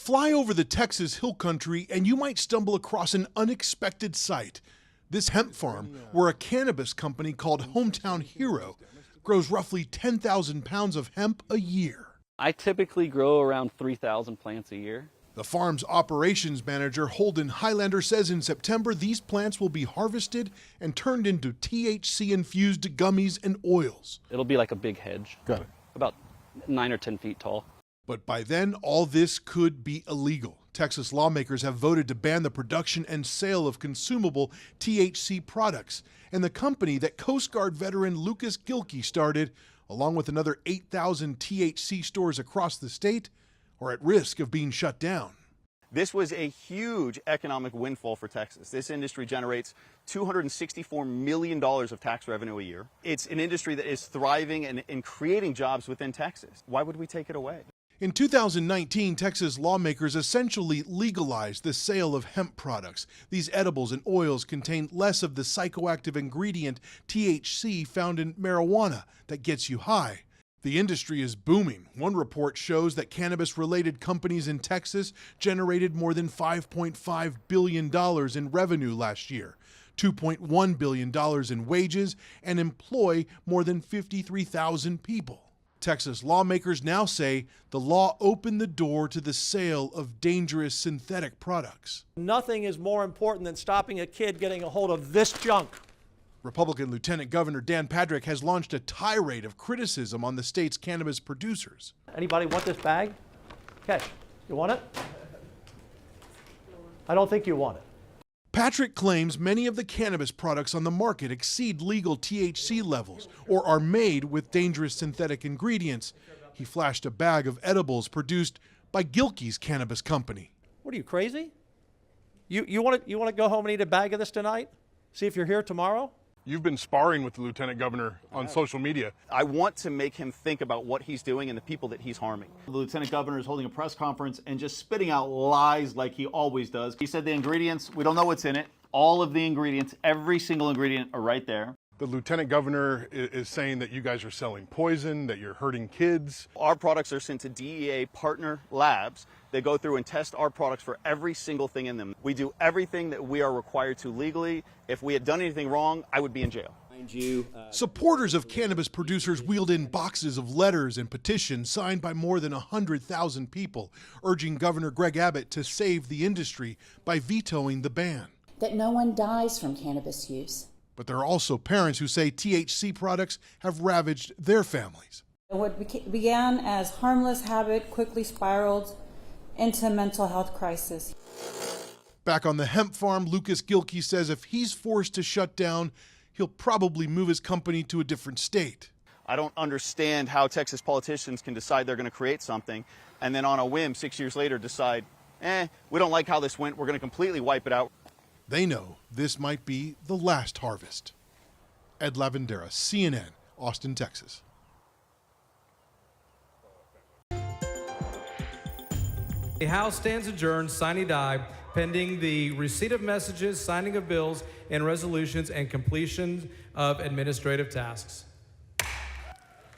Fly over the Texas hill country and you might stumble across an unexpected sight. This hemp farm, where a cannabis company called Hometown Hero grows roughly 10,000 pounds of hemp a year. I typically grow around 3,000 plants a year. The farm's operations manager, Holden Highlander, says in September these plants will be harvested and turned into THC-infused gummies and oils. It'll be like a big hedge. Got it. About 9 or 10 feet tall. But by then, all this could be illegal. Texas lawmakers have voted to ban the production and sale of consumable THC products. And the company that Coast Guard veteran Lucas Gilkey started, along with another 8,000 THC stores across the state, are at risk of being shut down. This was a huge economic windfall for Texas. This industry generates $264 million of tax revenue a year. It's an industry that is thriving and creating jobs within Texas. Why would we take it away? In 2019, Texas lawmakers essentially legalized the sale of hemp products. These edibles and oils contain less of the psychoactive ingredient THC found in marijuana that gets you high. The industry is booming. One report shows that cannabis-related companies in Texas generated more than $5.5 billion in revenue last year, $2.1 billion in wages, and employ more than 53,000 people. Texas lawmakers now say the law opened the door to the sale of dangerous synthetic products. Nothing is more important than stopping a kid getting a hold of this junk. Republican Lieutenant Governor Dan Patrick has launched a tirade of criticism on the state's cannabis producers. Anybody want this bag? KOKH, you want it? I don't think you want it. Patrick claims many of the cannabis products on the market exceed legal THC levels or are made with dangerous synthetic ingredients. He flashed a bag of edibles produced by Gilkey's cannabis company. What are you, crazy? You want to go home and eat a bag of this tonight? See if you're here tomorrow? You've been sparring with the Lieutenant Governor on social media. I want to make him think about what he's doing and the people that he's harming. The Lieutenant Governor is holding a press conference and just spitting out lies like he always does. He said the ingredients, we don't know what's in it. All of the ingredients, every single ingredient are right there. The Lieutenant Governor is saying that you guys are selling poison, that you're hurting kids. Our products are sent to DEA partner labs. They go through and test our products for every single thing in them. We do everything that we are required to legally. If we had done anything wrong, I would be in jail. Supporters of cannabis producers wheeled in boxes of letters and petitions signed by more than 100,000 people, urging Governor Greg Abbott to save the industry by vetoing the ban. That no one dies from cannabis use. But there are also parents who say THC products have ravaged their families. What began as harmless habit quickly spiraled into a mental health crisis. Back on the hemp farm, Lucas Gilkey says if he's forced to shut down, he'll probably move his company to a different state. I don't understand how Texas politicians can decide they're going to create something and then on a whim 6 years later decide, we don't like how this went, we're going to completely wipe it out. They know this might be the last harvest. Ed Lavendera, CNN, Austin, Texas. The House stands adjourned, sine die, pending the receipt of messages, signing of bills and resolutions, and completion of administrative tasks.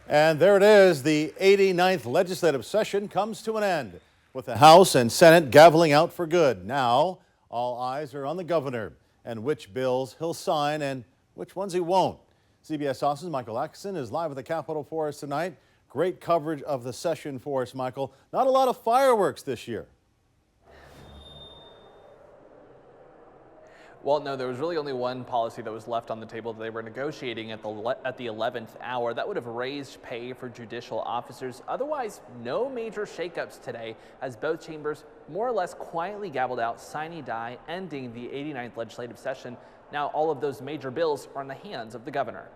And there it is. The 89th legislative session comes to an end with the House and Senate gaveling out for good. Now, all eyes are on the governor and which bills he'll sign and which ones he won't. CBS Austin's Michael Atkinson is live at the Capitol for us tonight. Great coverage of the session for us, Michael. Not a lot of fireworks this year. Well, no, there was really only one policy that was left on the table that they were negotiating at the 11th hour. That would have raised pay for judicial officers. Otherwise, no major shakeups today as both chambers more or less quietly gabbled out sine die, ending the 89th legislative session. Now all of those major bills are in the hands of the governor.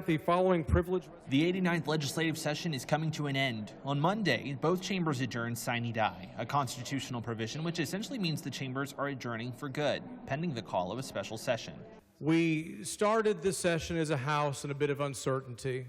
The following privilege. The 89th legislative session is coming to an end. On Monday, both chambers adjourned sine die, a constitutional provision which essentially means the chambers are adjourning for good, pending the call of a special session. We started this session as a House in a bit of uncertainty,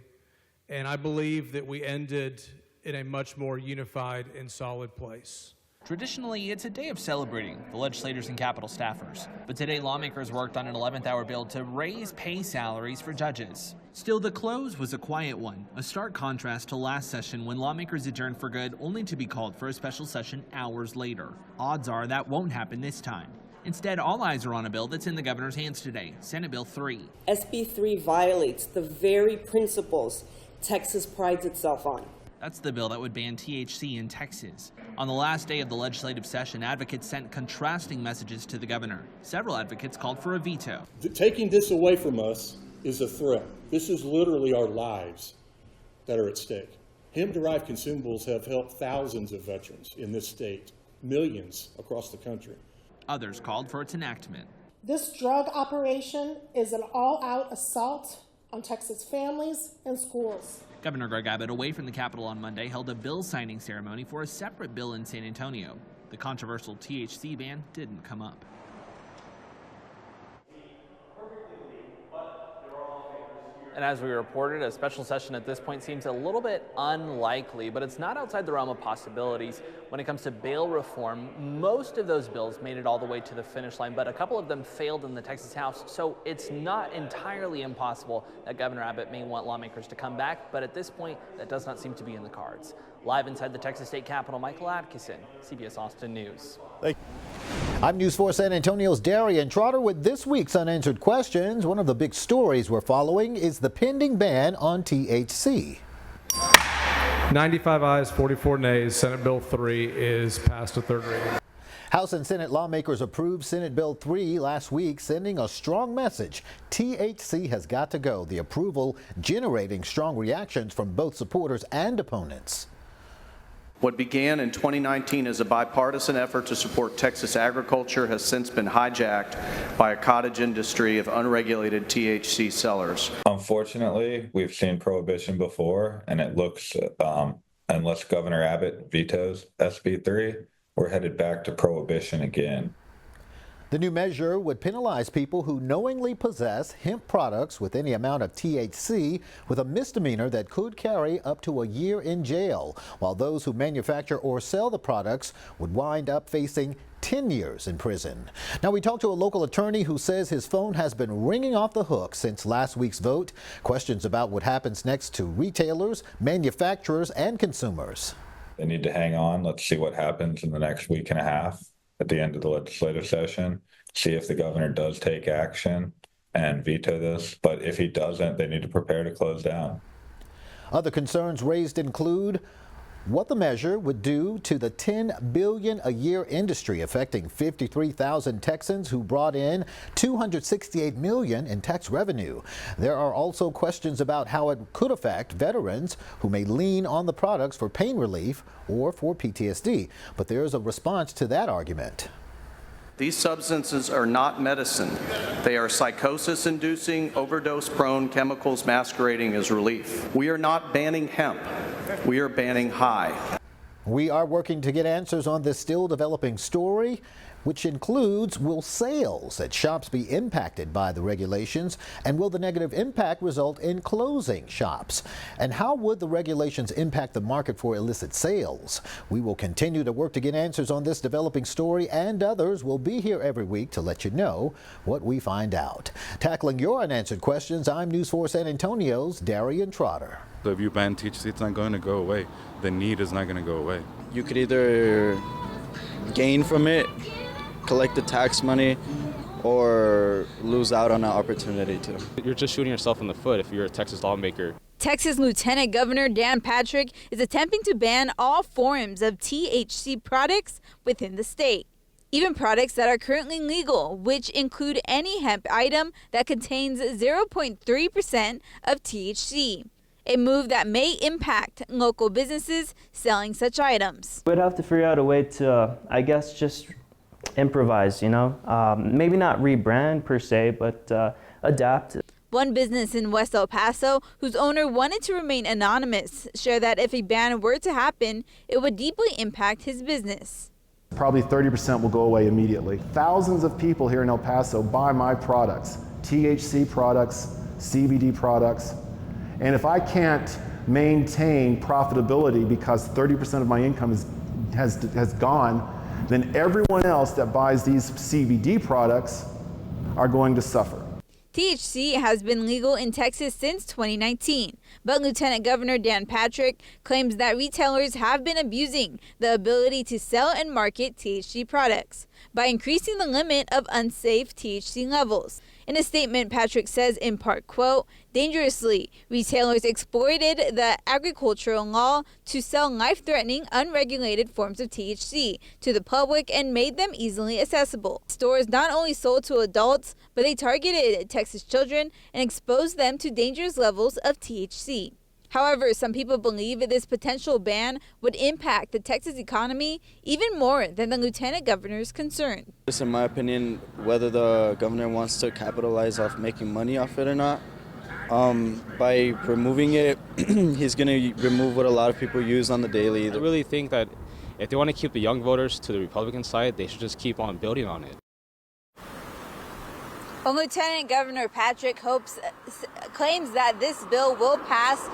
and I believe that we ended in a much more unified and solid place. Traditionally, it's a day of celebrating the legislators and Capitol staffers. But today, lawmakers worked on an 11th hour bill to raise pay salaries for judges. Still, the close was a quiet one, a stark contrast to last session when lawmakers adjourned for good only to be called for a special session hours later. Odds are that won't happen this time. Instead, all eyes are on a bill that's in the governor's hands today, Senate Bill 3. SB 3 violates the very principles Texas prides itself on. That's the bill that would ban THC in Texas. On the last day of the legislative session, advocates sent contrasting messages to the governor. Several advocates called for a veto. Taking this away from us is a threat. This is literally our lives that are at stake. Hemp-derived consumables have helped thousands of veterans in this state, millions across the country. Others called for its enactment. This drug operation is an all-out assault on Texas families and schools. Governor Greg Abbott, away from the Capitol on Monday, held a bill signing ceremony for a separate bill in San Antonio. The controversial THC ban didn't come up. And as we reported, a special session at this point seems a little bit unlikely, but it's not outside the realm of possibilities. When it comes to bail reform, most of those bills made it all the way to the finish line, but a couple of them failed in the Texas House, so it's not entirely impossible that Governor Abbott may want lawmakers to come back, but at this point, that does not seem to be in the cards. Live inside the Texas State Capitol, Michael Atkinson, CBS Austin News. I'm News 4 San Antonio's Darian Trotter with this week's Unanswered Questions. One of the big stories we're following is the pending ban on THC. 95 ayes, 44 nays. Senate Bill 3 is passed to third reading. House and Senate lawmakers approved Senate Bill 3 last week, sending a strong message. THC has got to go. The approval generating strong reactions from both supporters and opponents. What began in 2019 as a bipartisan effort to support Texas agriculture has since been hijacked by a cottage industry of unregulated THC sellers. Unfortunately, we've seen prohibition before, and it looks, unless Governor Abbott vetoes SB 3, we're headed back to prohibition again. The new measure would penalize people who knowingly possess hemp products with any amount of THC with a misdemeanor that could carry up to a year in jail, while those who manufacture or sell the products would wind up facing 10 years in prison. Now, we talked to a local attorney who says his phone has been ringing off the hook since last week's vote. Questions about what happens next to retailers, manufacturers, and consumers. They need to hang on. Let's see what happens in the next week and a half. At the end of the legislative session, see if the governor does take action and veto this. But if he doesn't, they need to prepare to close down. Other concerns raised include what the measure would do to the $10 billion a year industry affecting 53,000 Texans who brought in $268 million in tax revenue. There are also questions about how it could affect veterans who may lean on the products for pain relief or for PTSD. But there is a response to that argument. These substances are not medicine. They are psychosis-inducing, overdose-prone chemicals masquerading as relief. We are not banning hemp. We are banning high. We are working to get answers on this still developing story, which includes, will sales at shops be impacted by the regulations, and will the negative impact result in closing shops? And how would the regulations impact the market for illicit sales? We will continue to work to get answers on this developing story, and others will be here every week to let you know what we find out. Tackling your unanswered questions, I'm News 4 San Antonio's Darian Trotter. So if you ban THC, it's not going to go away. The need is not going to go away. You could either gain from it, collect the tax money, or lose out on an opportunity to. You're just shooting yourself in the foot if you're a Texas lawmaker. Texas Lieutenant Governor Dan Patrick is attempting to ban all forms of THC products within the state, even products that are currently legal, which include any hemp item that contains 0.3% of THC. A move that may impact local businesses selling such items. We'd have to figure out a way to, I guess, just improvise, maybe not rebrand per se, but adapt. One business in West El Paso, whose owner wanted to remain anonymous, shared that if a ban were to happen, it would deeply impact his business. Probably 30% will go away immediately. Thousands of people here in El Paso buy my products, THC products, CBD products. And if I can't maintain profitability because 30% of my income is has gone, then everyone else that buys these CBD products are going to suffer. THC has been legal in Texas since 2019, but Lieutenant Governor Dan Patrick claims that retailers have been abusing the ability to sell and market THC products by increasing the limit of unsafe THC levels. In a statement, Patrick says in part, quote, dangerously, retailers exploited the agricultural law to sell life-threatening, unregulated forms of THC to the public and made them easily accessible. Stores not only sold to adults, but they targeted Texas children and exposed them to dangerous levels of THC. However, some people believe that this potential ban would impact the Texas economy even more than the lieutenant governor's concern. Just in my opinion, whether the governor wants to capitalize off making money off it or not, by removing it, he's going to remove what a lot of people use on the daily. I really think that if they want to keep the young voters to the Republican side, they should just keep on building on it. Well, Lieutenant Governor Patrick claims that this bill will pass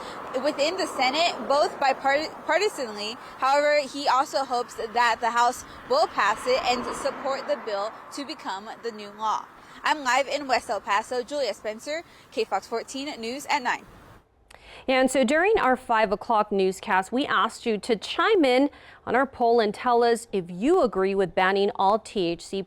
within the Senate, both bipartisanly. However, he also hopes that the House will pass it and support the bill to become the new law. I'm live in West El Paso. Julia Spencer, KOKH 14 News at 9. And so during our 5 o'clock newscast, we asked you to chime in on our poll and tell us if you agree with banning all THC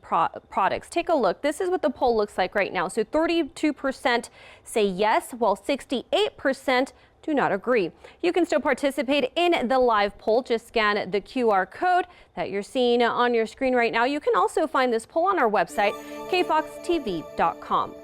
products. Take a look. This is what the poll looks like right now. So 32% say yes, while 68% do not agree. You can still participate in the live poll. Just scan the QR code that you're seeing on your screen right now. You can also find this poll on our website, KFoxTV.com.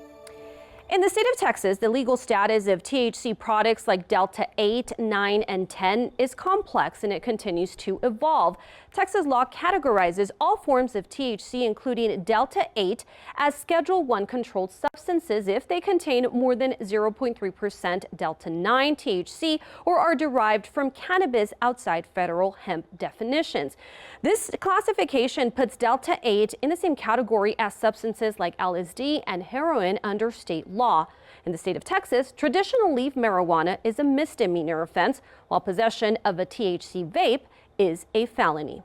In the state of Texas, the legal status of THC products like Delta 8, 9, and 10 is complex and it continues to evolve. Texas law categorizes all forms of THC, including Delta 8, as Schedule 1 controlled substances if they contain more than 0.3% Delta 9 THC or are derived from cannabis outside federal hemp definitions. This classification puts Delta 8 in the same category as substances like LSD and heroin under state law. In the state of Texas, traditional leaf marijuana is a misdemeanor offense, while possession of a THC vape is a felony.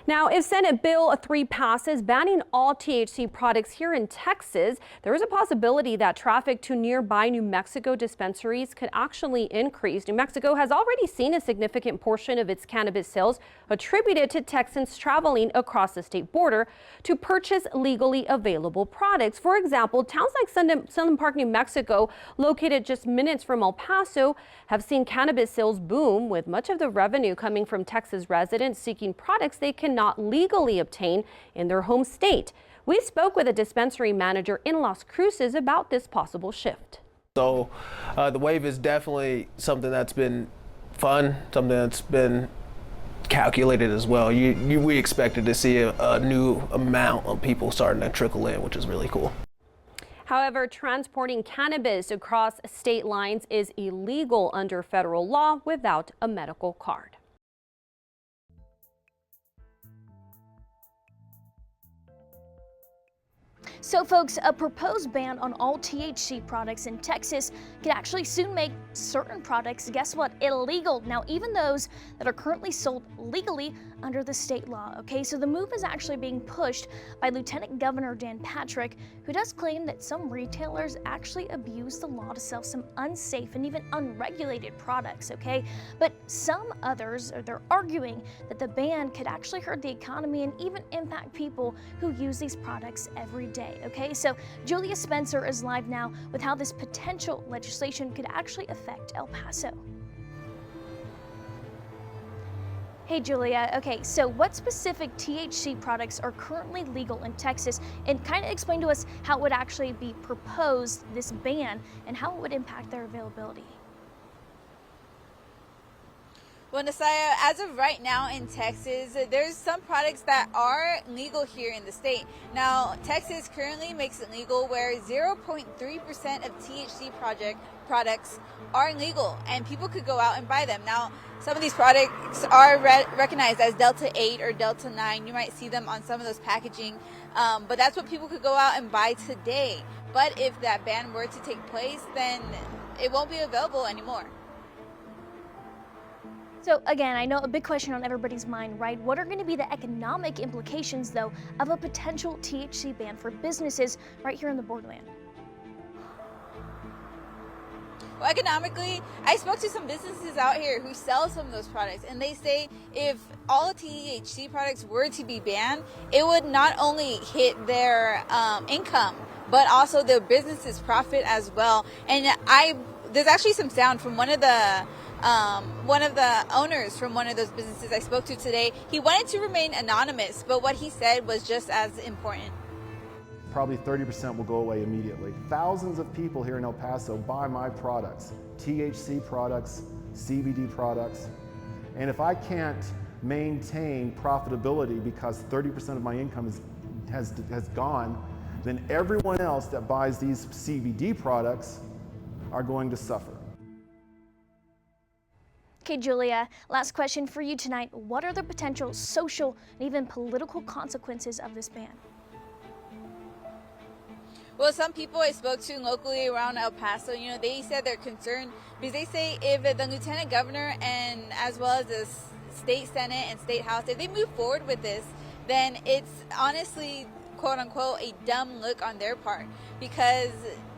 Now, if Senate Bill 3 passes banning all THC products here in Texas, there is a possibility that traffic to nearby New Mexico dispensaries could actually increase. New Mexico has already seen a significant portion of its cannabis sales attributed to Texans traveling across the state border to purchase legally available products. For example, towns like Sunland Park, New Mexico, located just minutes from El Paso, have seen cannabis sales boom, with much of the revenue coming from Texas residents seeking products they cannot legally obtain in their home state. We spoke with a dispensary manager in Las Cruces about this possible shift. So the wave is definitely something that's been fun, something that's been calculated as well. We expected to see a new amount of people starting to trickle in, which is really cool. However, transporting cannabis across state lines is illegal under federal law without a medical card. So folks, a proposed ban on all THC products in Texas could actually soon make certain products, guess what, illegal. Now, even those that are currently sold legally under the state law, okay? So the move is actually being pushed by Lieutenant Governor Dan Patrick, who does claim that some retailers actually abuse the law to sell some unsafe and even unregulated products, okay? But some others, they're arguing that the ban could actually hurt the economy and even impact people who use these products every day, okay? So Julia Spencer is live now with how this potential legislation could actually affect El Paso. Hey Julia, okay, so what specific THC products are currently legal in Texas? And kind of explain to us how it would actually be proposed, this ban, and how it would impact their availability. Well, Nasaya, as of right now in Texas, there's some products that are legal here in the state. Now, Texas currently makes it legal where 0.3% of THC products are legal, and people could go out and buy them. Now, some of these products are recognized as Delta 8 or Delta 9. You might see them on some of those packaging, but that's what people could go out and buy today. But if that ban were to take place, then it won't be available anymore. So again, I know a big question on everybody's mind, right? What are going to be the economic implications, though, of a potential THC ban for businesses right here in the borderland? Well, economically, I spoke to some businesses out here who sell some of those products, and they say if all THC products were to be banned, it would not only hit their income, but also their business's profit as well. And there's actually some sound from one of the owners from one of those businesses I spoke to today. He wanted to remain anonymous, but what he said was just as important. Probably 30% will go away immediately. Thousands of people here in El Paso buy my products, THC products, CBD products, and if I can't maintain profitability because 30% of my income has gone, then everyone else that buys these CBD products are going to suffer. Okay, Julia, last question for you tonight. What are the potential social and even political consequences of this ban? Well, some people I spoke to locally around El Paso, they said they're concerned because they say if the lieutenant governor and as well as the state senate and state house, if they move forward with this, then it's honestly, quote unquote, a dumb look on their part because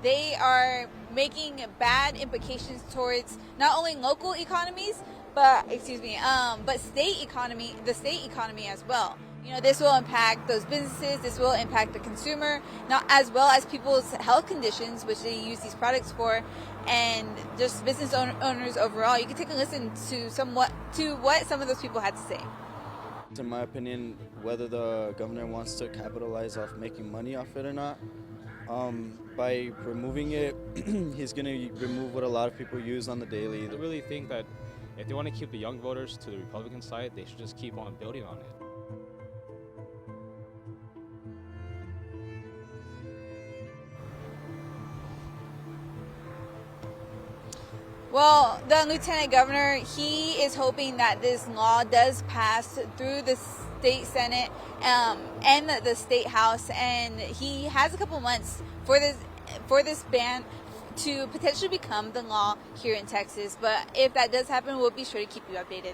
they are making bad implications towards not only local economies, but state economy, the state economy as well. This will impact those businesses, this will impact the consumer, not as well as people's health conditions, which they use these products for, and just business owners overall. You can take a listen to what some of those people had to say. In my opinion, whether the governor wants to capitalize off making money off it or not, by removing it, he's going to remove what a lot of people use on the daily. I really think that if they want to keep the young voters to the Republican side, they should just keep on building on it. Well, the lieutenant governor, he is hoping that this law does pass through the state senate and the state house, and he has a couple months for this ban to potentially become the law here in Texas. But if that does happen, we'll be sure to keep you updated.